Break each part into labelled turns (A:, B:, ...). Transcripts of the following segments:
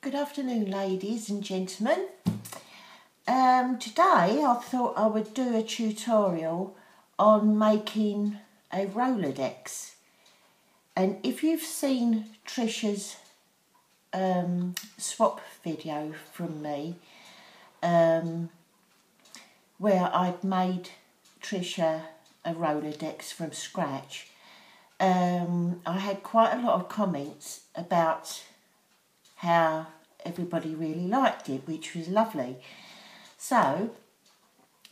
A: Good afternoon, ladies and gentlemen. Today I thought I would do a tutorial on making a Roladex. And if you've seen Trisha's swap video from me, where I'd made Trisha a Roladex from scratch, I had quite a lot of comments about how everybody really liked it, which was lovely. So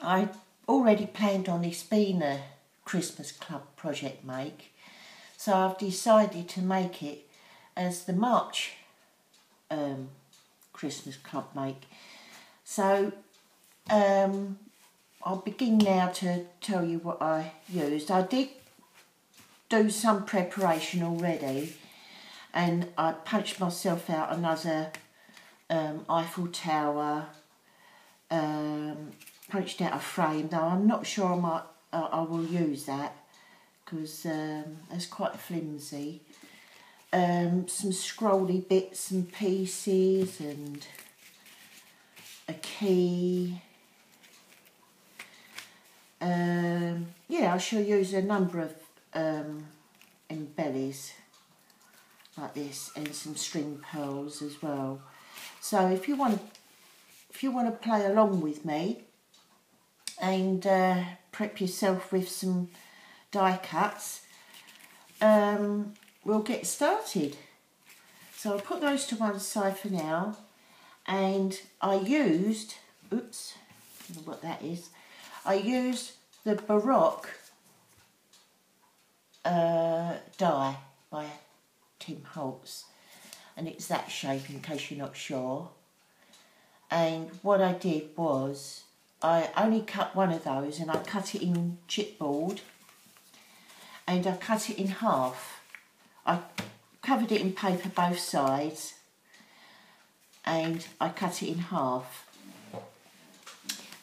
A: I already planned on this being a Christmas Club project make, so I've decided to make it as the March Christmas Club make. So I'll begin now to tell you what I used. I did do some preparation already, and I punched myself out another Eiffel Tower, punched out a frame, though I'm not sure I will use that because it's quite flimsy. Some scrolly bits and pieces and a key. Yeah, I shall use a number of embellies like this, and some string pearls as well. So if you want to play along with me and prep yourself with some die cuts, we'll get started. So I'll put those to one side for now, and I used, oops, I don't know what that is. I used the Baroque die by Tim Holtz, and it's that shape in case you're not sure. And what I did was I only cut one of those, and I cut it in chipboard, and I cut it in half. I covered it in paper both sides, and I cut it in half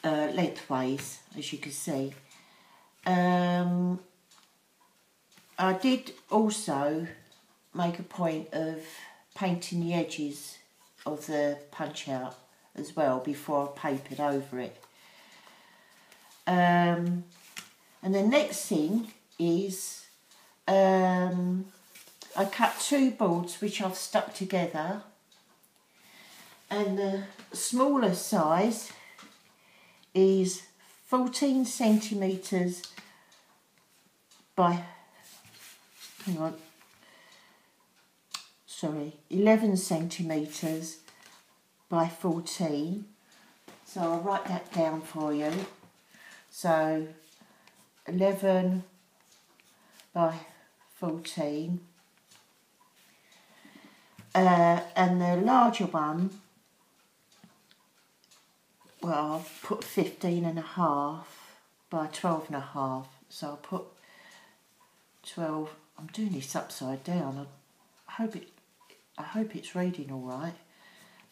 A: lengthways, as you can see. I did also make a point of painting the edges of the punch out as well before I papered over it. And the next thing is I cut two boards which I've stuck together, and the smaller size is 14 centimetres by 11 centimetres by 14. So I'll write that down for you. So 11 by 14. And the larger one, well, I'll put 15.5 by 12.5. So I'll put 12. I'm doing this upside down. I hope it's reading all right.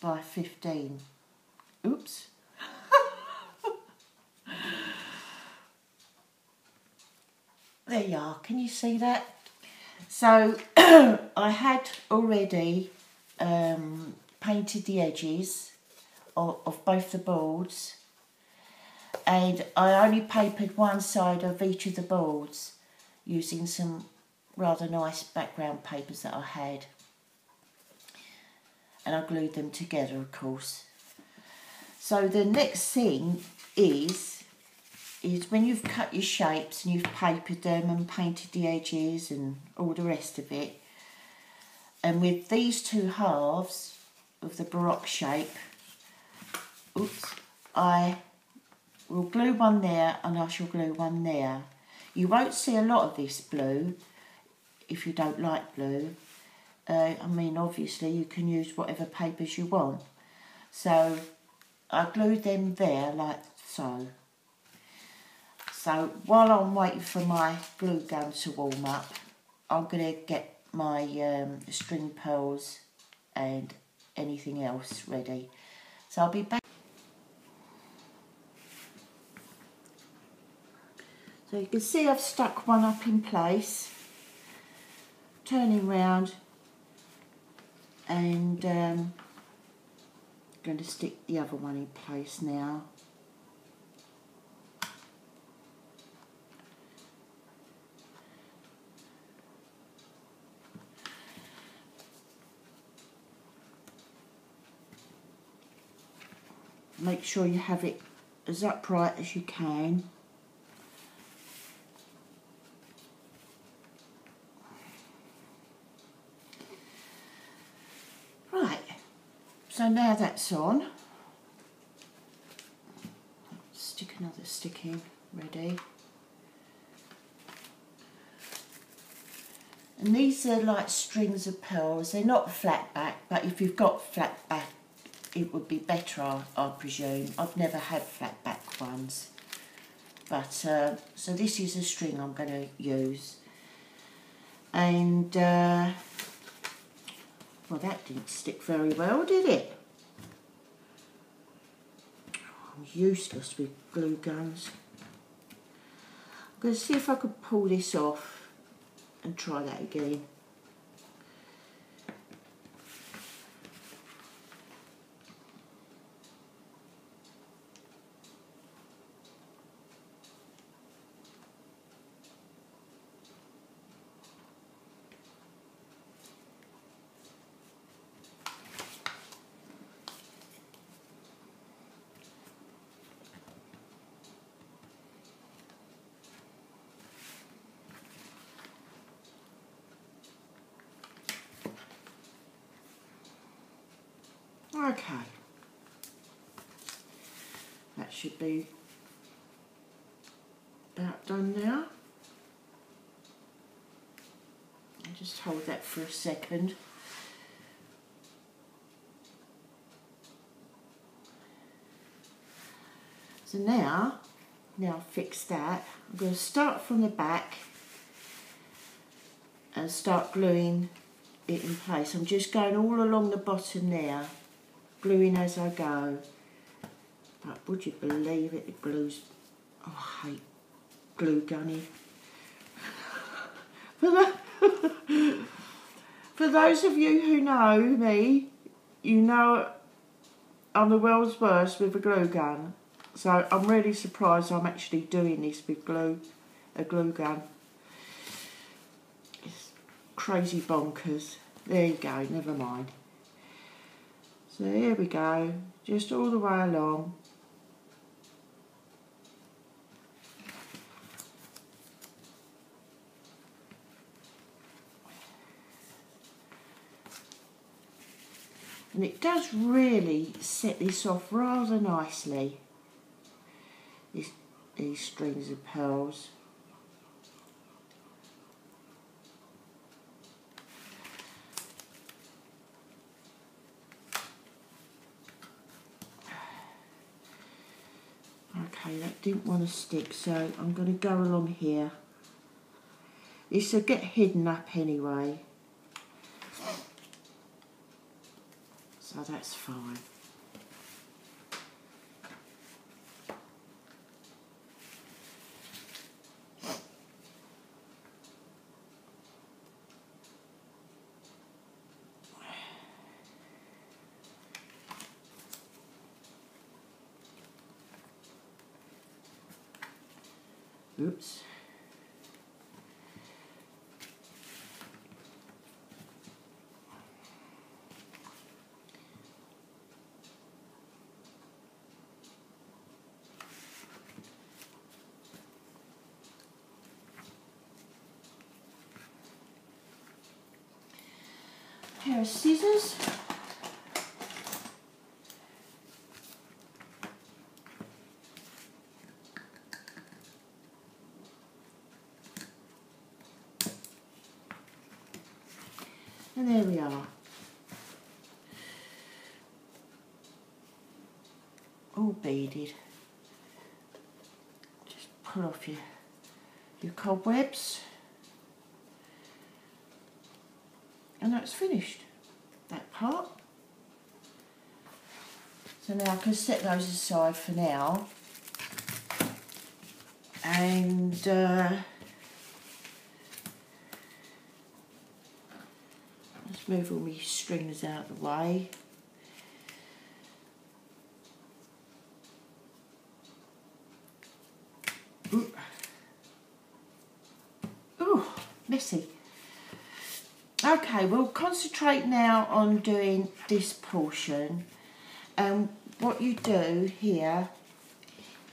A: By 15. Oops. There you are. Can you see that? So I had already painted the edges of both the boards, and I only papered one side of each of the boards using some rather nice background papers that I had, and I glued them together, of course. So the next thing is when you've cut your shapes and you've papered them and painted the edges and all the rest of it, and with these two halves of the Baroque shape, oops, I will glue one there and I shall glue one there. You won't see a lot of this blue if you don't like blue. I mean, obviously you can use whatever papers you want. So I glued them there like so. So while I'm waiting for my glue gun to warm up, I'm going to get my string pearls and anything else ready. So I'll be back. So you can see I've stuck one up in place, turning round and going to stick the other one in place now. Make sure you have it as upright as you can. Right, so now that's on. Stick another stick in, ready. And these are like strings of pearls. They're not flat back, but if you've got flat back, it would be better, I presume. I've never had flat back ones. But, so this is a string I'm going to use. And, well, that didn't stick very well, did it? I'm useless with glue guns. I'm going to see if I could pull this off and try that again. Okay, that should be about done now. I'll just hold that for a second. So now I've fixed that, I'm going to start from the back and start gluing it in place. I'm just going all along the bottom there, gluing as I go. But would you believe it, it glues. Oh, I hate glue gunning. For those of you who know me, you know I'm the world's worst with a glue gun. So I'm really surprised I'm actually doing this with a glue gun. It's crazy bonkers. There you go, never mind. So here we go, just all the way along. And it does really set this off rather nicely, these strings of pearls. Okay, that didn't want to stick, so I'm going to go along here. This will get hidden up anyway, so that's fine. Oops. Pair of scissors. And there we are. All beaded. Just pull off your cobwebs. And that's finished, that part. So now I can set those aside for now. And let's move all my strings out of the way. messy. Okay, we'll concentrate now on doing this portion. And what you do here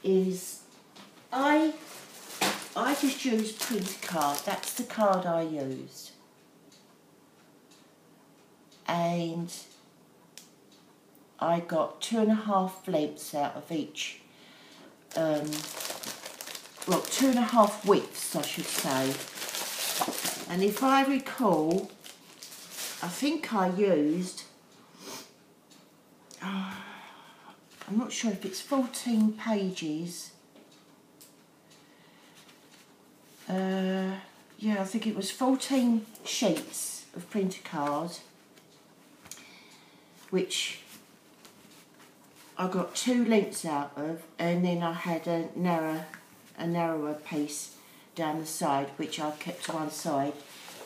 A: is I just use printer card. That's the card I used. And I got 2.5 lengths out of each. Well, 2.5 widths, I should say. And if I recall, I think I used, I'm not sure if it's 14 pages. Yeah, I think it was 14 sheets of printer card, which I got 2 lengths out of, and then I had a narrower piece down the side, which I kept to one side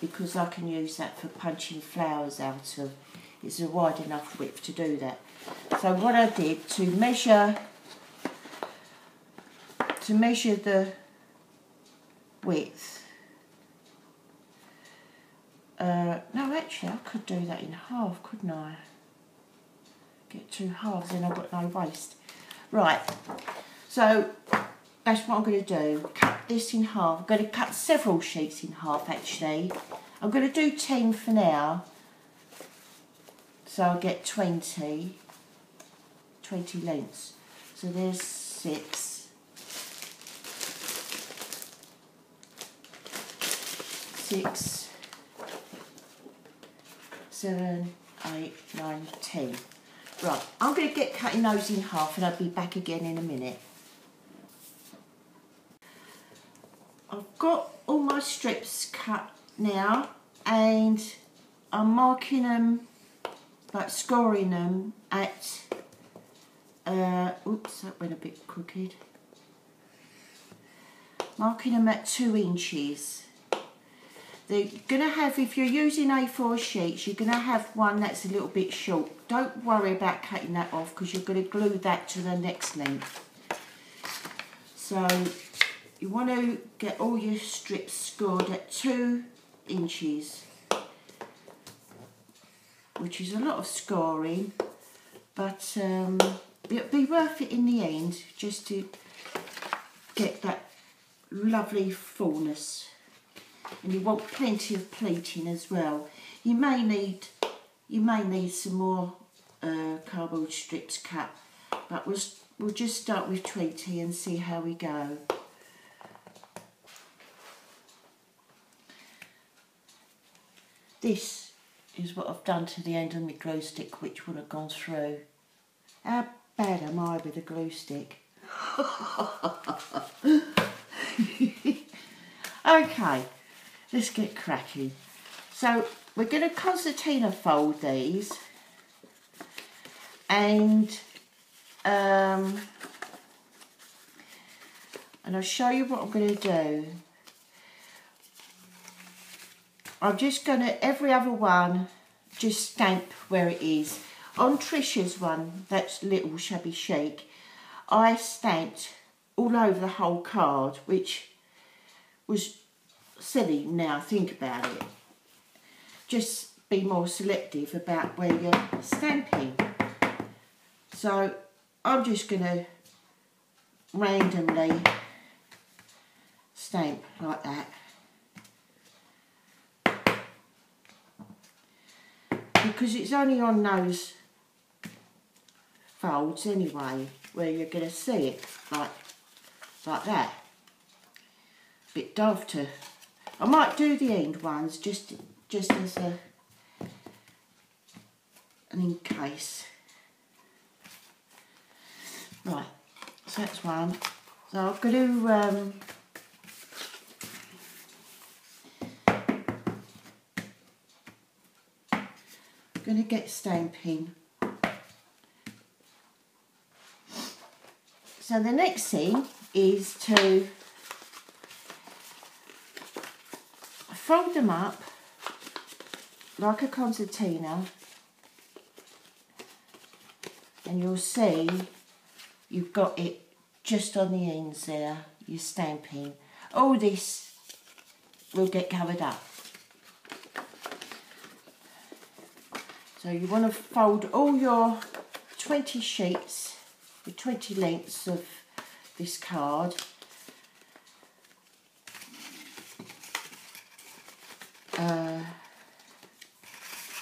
A: because I can use that for punching flowers out of. It's a wide enough width to do that. So what I did to measure the width, no, actually I could do that in half, couldn't I? Get 2 halves, then I've got no waste. Right, so that's what I'm going to do. Cut this in half. I'm going to cut several sheets in half actually. I'm going to do 10 for now, so I'll get 20 lengths. So there's 6, 7, 8, 9, 10. Right, I'm going to get cutting those in half and I'll be back again in a minute. I've got all my strips cut now and I'm marking them, like scoring them at, oops, that went a bit crooked. Marking them at 2 inches. They're going to have, if you're using A4 sheets, you're going to have one that's a little bit short. Don't worry about cutting that off because you're going to glue that to the next length. So you want to get all your strips scored at 2 inches, which is a lot of scoring, but it'll be worth it in the end just to get that lovely fullness. And you want plenty of pleating as well. You may need some more cardboard strips cut, but we'll just start with 20 and see how we go. This is what I've done to the end of my glue stick, which would have gone through. How bad am I with a glue stick? Okay. Let's get cracking. So we're going to concertina fold these, and I'll show you what I'm going to do. I'm just going to, every other one, just stamp where it is. On Trisha's one, that's little Shabby Chic, I stamped all over the whole card, which was silly now I think about it. Just be more selective about where you're stamping. So I'm just going to randomly stamp like that. Because it's only on those folds anyway where you're going to see it like that. Bit daft to. I might do the end ones just as an in case. Right, so that's one. So I'm going to get stamping. So the next thing is to fold them up like a concertina, and you'll see you've got it just on the ends there, you're stamping. All this will get covered up. So you want to fold all your 20 sheets, the 20 lengths of this card.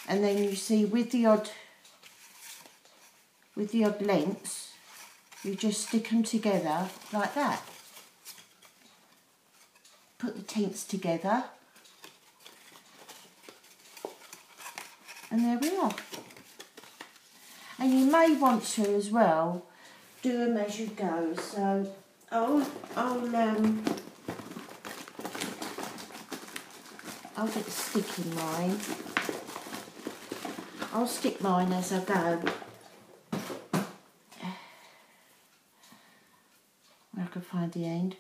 A: And then you see with the odd lengths, you just stick them together like that. Put the tints together, and there we are. And you may want to as well do them as you go. So I'll get the stick in mine. I'll stick mine as I go. I can find the end.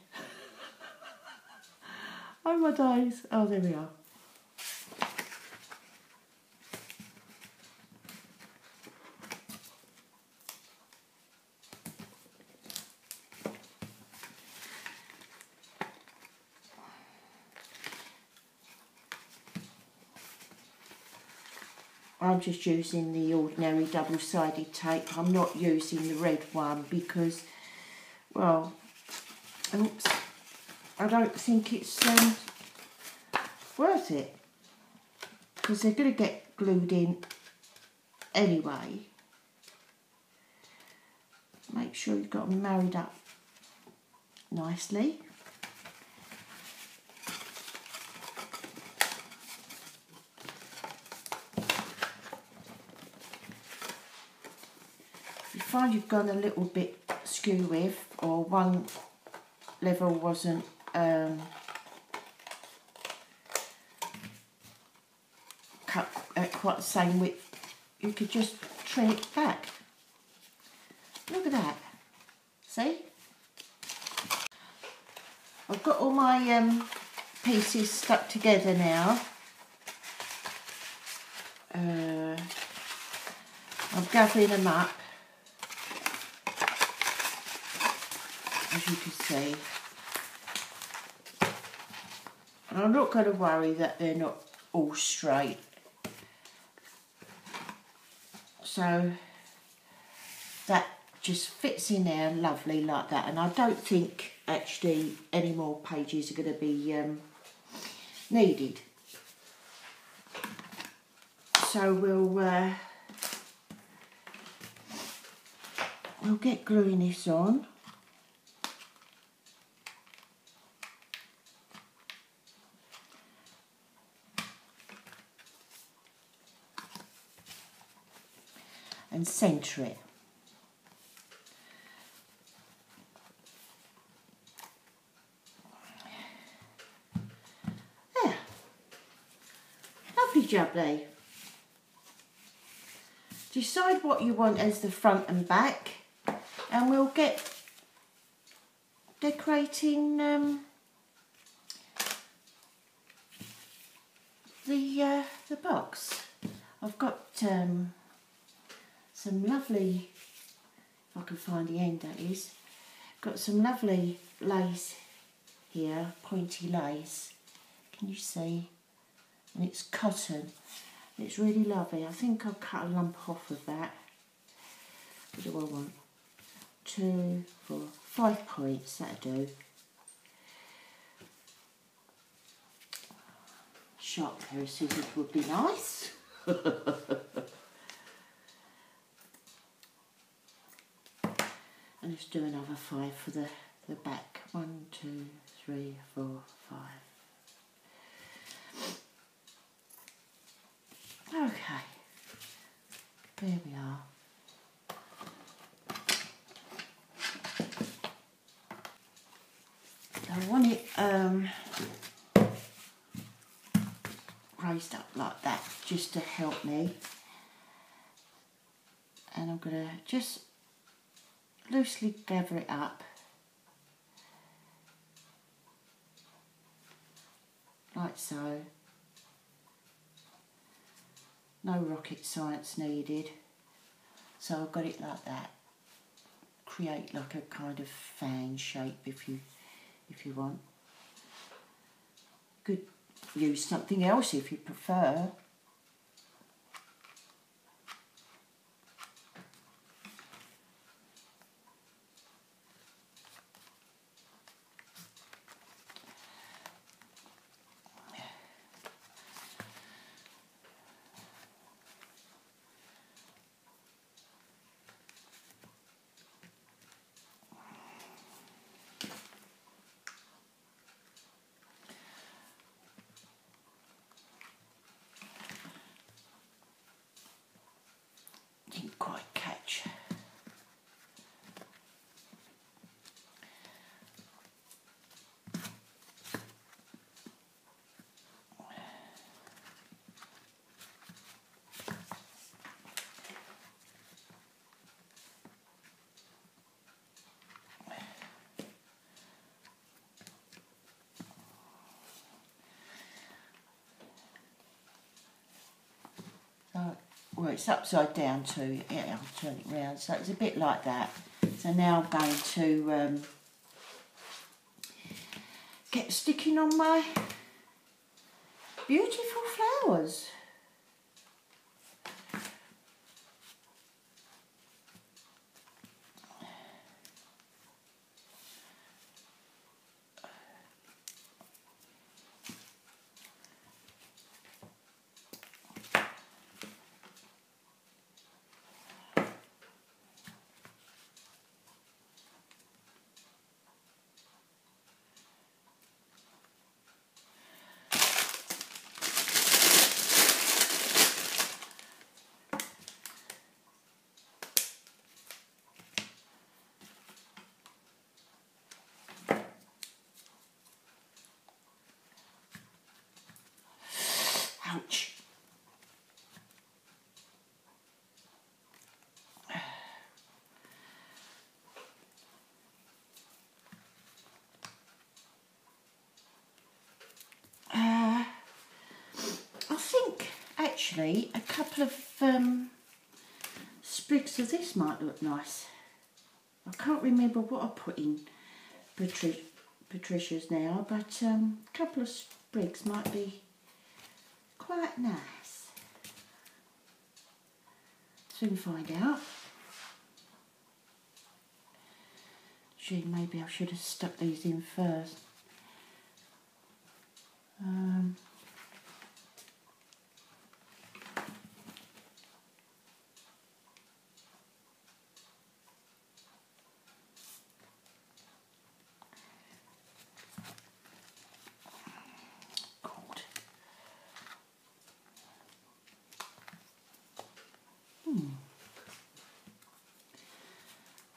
A: Oh my days. Oh, there we are. I'm just using the ordinary double-sided tape. I'm not using the red one because, well, oops, I don't think it's worth it, because they're going to get glued in anyway. Make sure you've got them married up nicely. If you find you've gone a little bit skew with, or one level wasn't cut at quite the same width, you could just trim it back. Look at that. See? I've got all my pieces stuck together now. I'm gathering them up, as you can see. And I'm not going to worry that they're not all straight. So that just fits in there lovely like that. And I don't think actually any more pages are going to be needed. So we'll get gluing this on. And centre it. There. Lovely jubbly. Decide what you want as the front and back, and we'll get decorating the box. I've got some lovely, if I can find the end that is, got some lovely lace here, pointy lace, can you see? And it's cotton, it's really lovely. I think I'll cut a lump off of that. What do I want? 2, 4, 5 points, that'll do. Sharp pair of scissors would be nice. And let's do another 5 for the back. 1, 2, 3, 4, 5. Okay, there we are. I want it raised up like that, just to help me. And I'm going to just loosely gather it up like so. No rocket science needed. So I've got it like that. Create like a kind of fan shape if you want. Good use something else if you prefer. Didn't quite catch. Well, it's upside down too. Yeah, I'll turn it round. So it's a bit like that. So now I'm going to get sticking on my beautiful flowers. Ouch. I think actually a couple of sprigs of this might look nice. I can't remember what I put in Patricia's now, but a couple of sprigs might be quite nice. Soon find out. Gee, maybe I should have stuck these in first.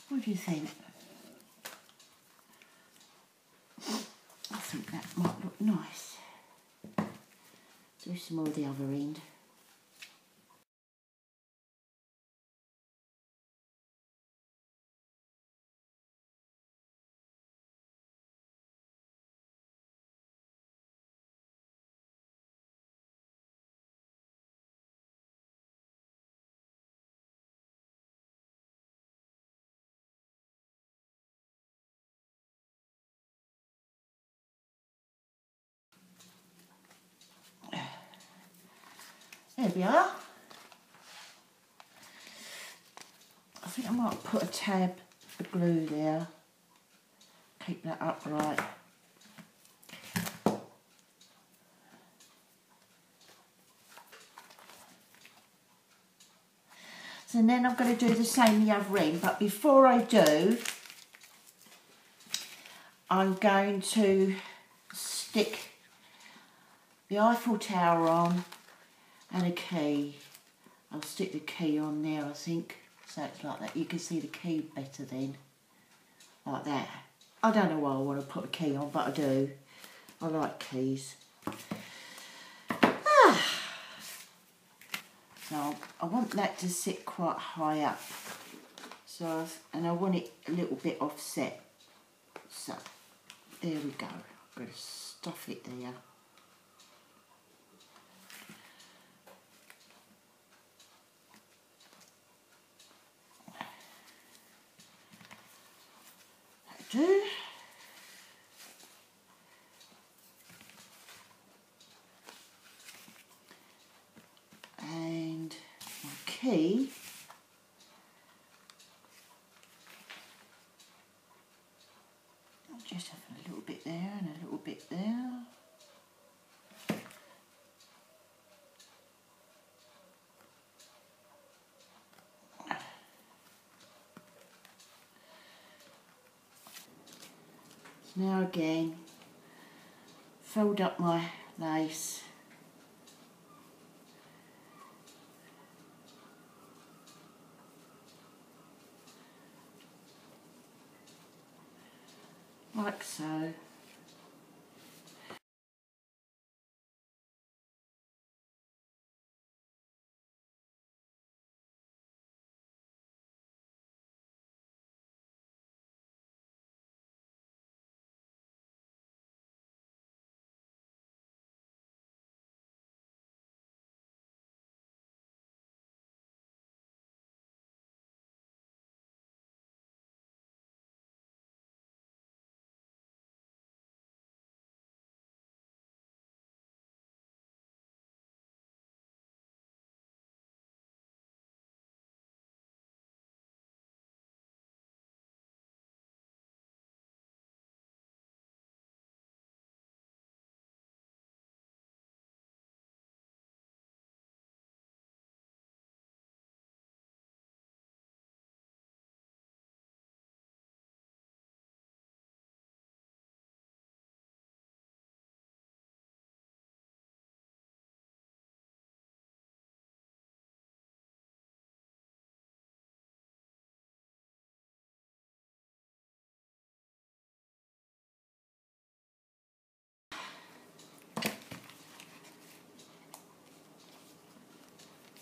A: What do you think? I think that might look nice. Do some more of the other end. There we are. I think I might put a tab of glue there. Keep that upright. So then I'm going to do the same the other end, but before I do, I'm going to stick the Eiffel Tower on and a key. I'll stick the key on there, I think, so it's like that. You can see the key better then, like that. I don't know why I want to put a key on, but I do. I like keys. So I want that to sit quite high up. So, and I want it a little bit offset. So, there we go. I'm going to stuff it there. Do. key. I'll just have a little bit there and a little bit there. Now again, fold up my lace. Like so.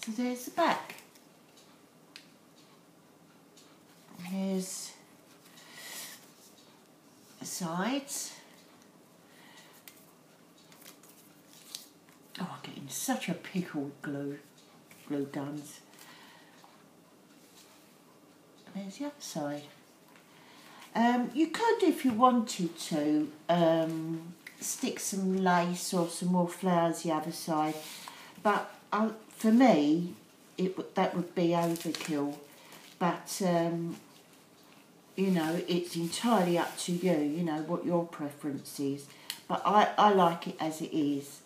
A: So there's the back. Here's the sides. Oh, I'm getting such a pickle with glue guns. There's the other side. You could, if you wanted to, stick some lace or some more flowers the other side, but for me, that would be overkill. But you know, it's entirely up to you. You know what your preference is. But I like it as it is.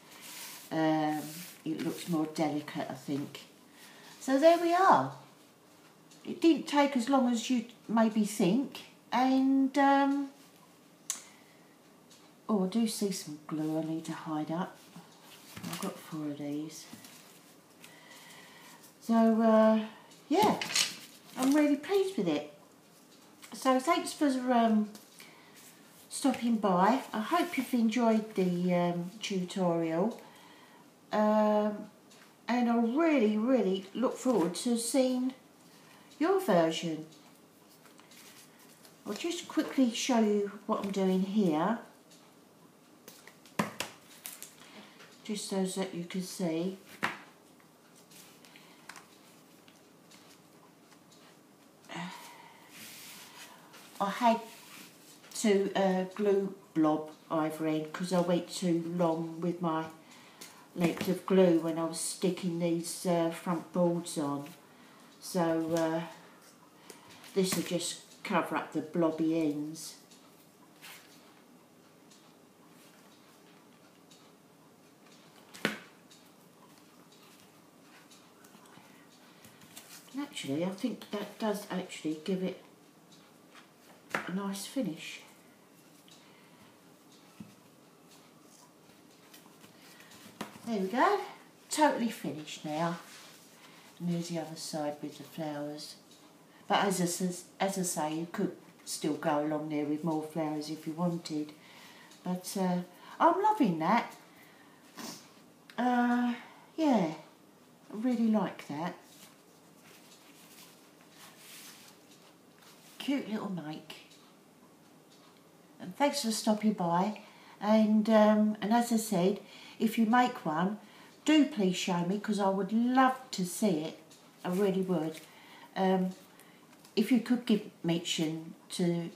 A: It looks more delicate, I think. So there we are. It didn't take as long as you'd maybe think. And oh, I do see some glue I need to hide up. I've got 4 of these. So yeah, I'm really pleased with it. So thanks for stopping by. I hope you've enjoyed the tutorial. And I really look forward to seeing your version. I'll just quickly show you what I'm doing here, just so that you can see. I had to glue blob either end because I went too long with my length of glue when I was sticking these front boards on. So this will just cover up the blobby ends. And actually, I think that does actually give it a nice finish. There we go, totally finished now. And there's the other side with the flowers. But as I say, you could still go along there with more flowers if you wanted. But I'm loving that. Yeah, I really like that. Cute little make. And thanks for stopping by. And as I said, if you make one, do please show me, because I would love to see it. I really would. If you could give mention to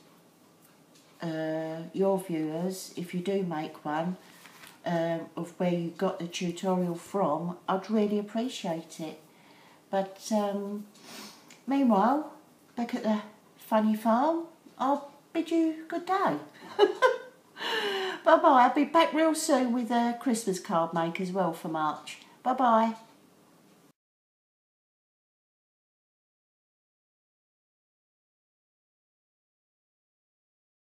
A: your viewers, if you do make one, of where you got the tutorial from, I'd really appreciate it. But meanwhile, back at the funny farm, I'll bid you good day. Bye bye. I'll be back real soon with a Christmas card make as well for March. Bye bye.